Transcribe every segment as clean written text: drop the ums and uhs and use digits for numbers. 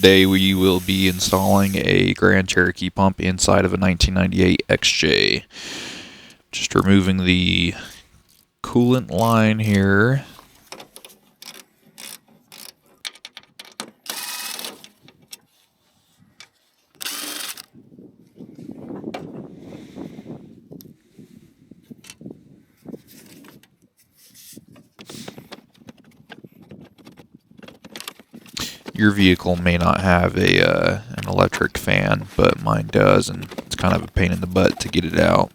Today we will be installing a Grand Cherokee pump inside of a 1998 XJ. Just removing the coolant line here. Your vehicle may not have an electric fan, but mine does, and it's kind of a pain in the butt to get it out.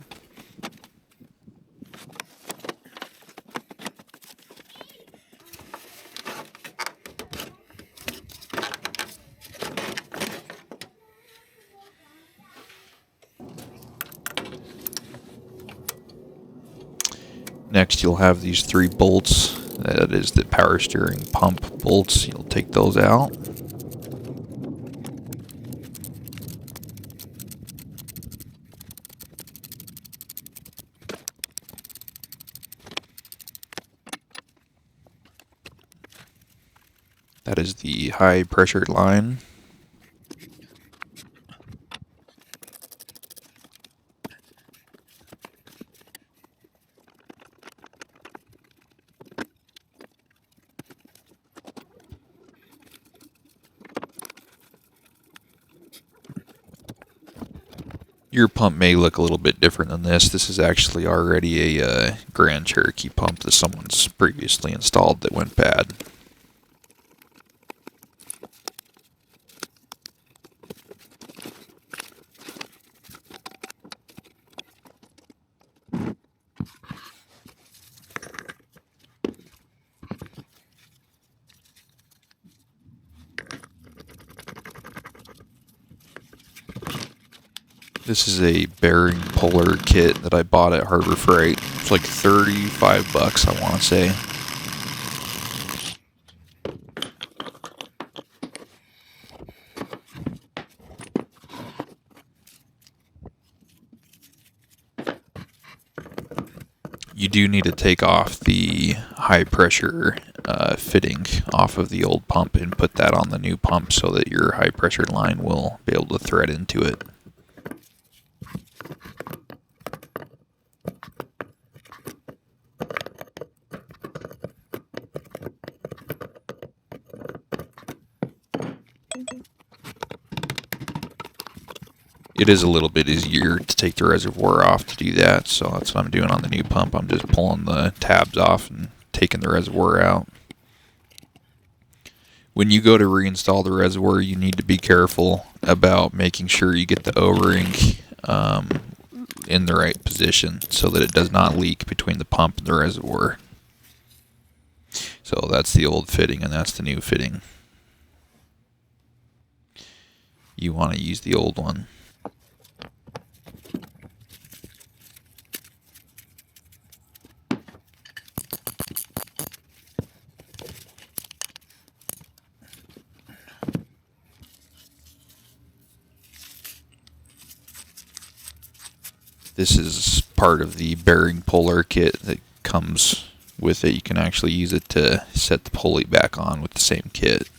Next, you'll have these 3 bolts. That is the power steering pump bolts. You'll take those out. That is the high pressure line. Your pump may look a little bit different than this. This is actually already a Grand Cherokee pump that someone's previously installed that went bad. This is a bearing puller kit that I bought at Harbor Freight. It's like 35 bucks, I want to say. You do need to take off the high pressure fitting off of the old pump and put that on the new pump so that your high pressure line will be able to thread into it. It is a little bit easier to take the reservoir off to do that, so that's what I'm doing on the new pump. I'm just pulling the tabs off and taking the reservoir out. When you go to reinstall the reservoir, you need to be careful about making sure you get the O-ring in the right position so that it does not leak between the pump and the reservoir. So that's the old fitting and that's the new fitting. You want to use the old one. This is part of the bearing puller kit that comes with it. You can actually use it to set the pulley back on with the same kit.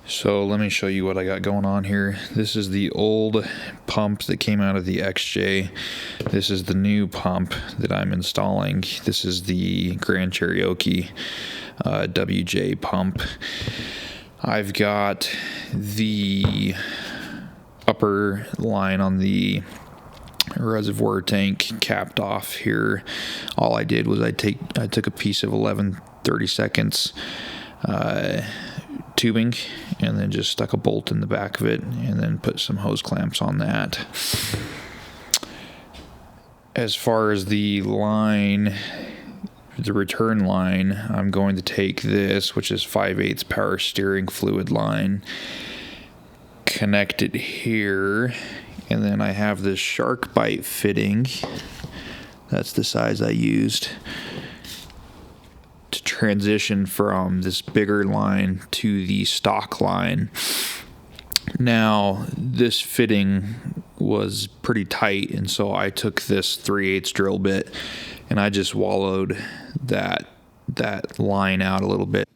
So let me show you what I got going on here. This is the old pump that came out of the XJ. This is the new pump that I'm installing. This is the Grand Cherokee WJ pump. I've got the upper line on the reservoir tank capped off here. All I did was I took a piece of 11/32 tubing and then just stuck a bolt in the back of it and then put some hose clamps on that. As far as the line the return line, I'm going to take this, which is 5/8 power steering fluid line, connect it here, and then I have this shark bite fitting. That's the size I used to transition from this bigger line to the stock line. Now, this fitting was pretty tight, and so I took this 3/8 drill bit and I just wallowed that line out a little bit.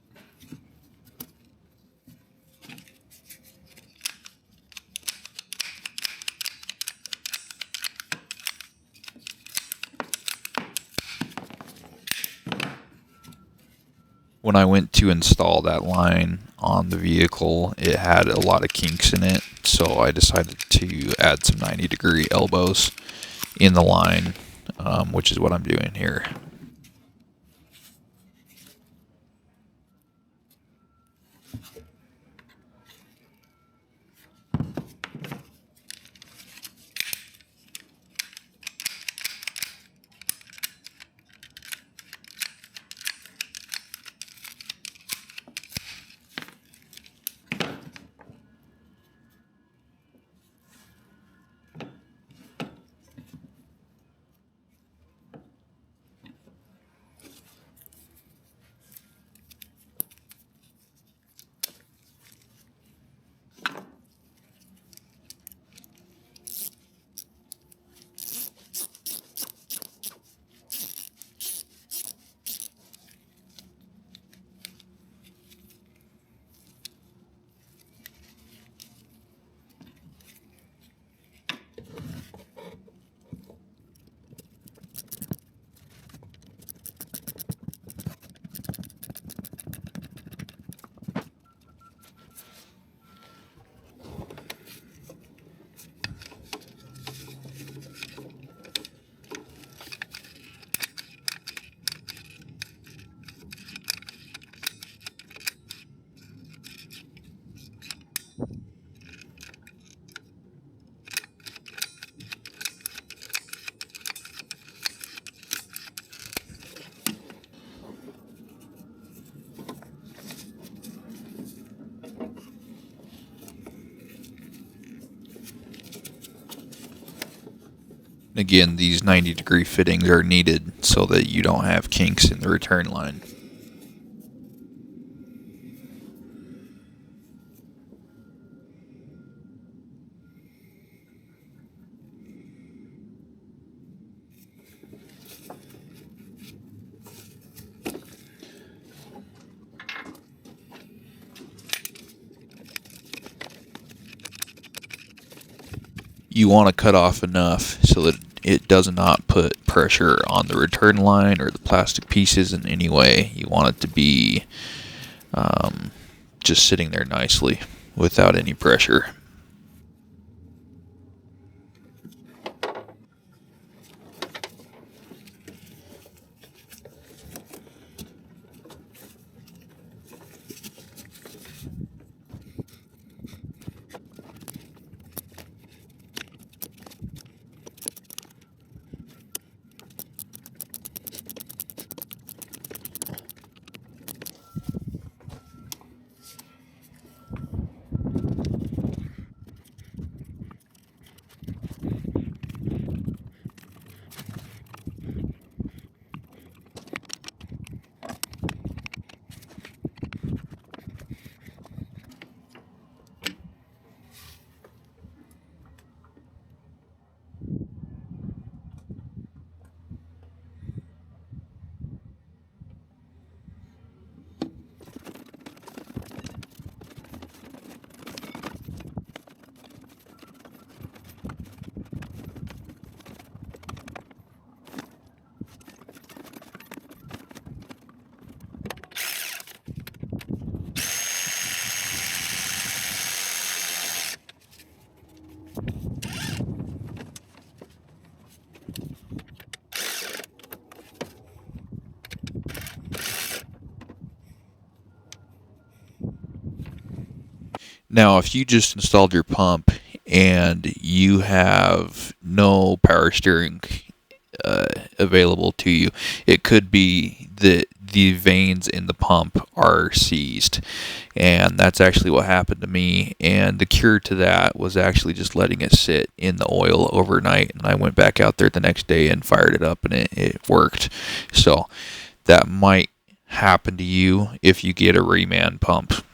When I went to install that line on the vehicle, it had a lot of kinks in it, so I decided to add some 90-degree elbows in the line, which is what I'm doing here. Again, these 90-degree fittings are needed so that you don't have kinks in the return line. You want to cut off enough so that it does not put pressure on the return line or the plastic pieces in any way. You want it to be just sitting there nicely without any pressure. Now, if you just installed your pump and you have no power steering available to you, it could be the veins in the pump are seized. And that's actually what happened to me. And the cure to that was actually just letting it sit in the oil overnight. And I went back out there the next day and fired it up, and it worked. So that might happen to you if you get a reman pump.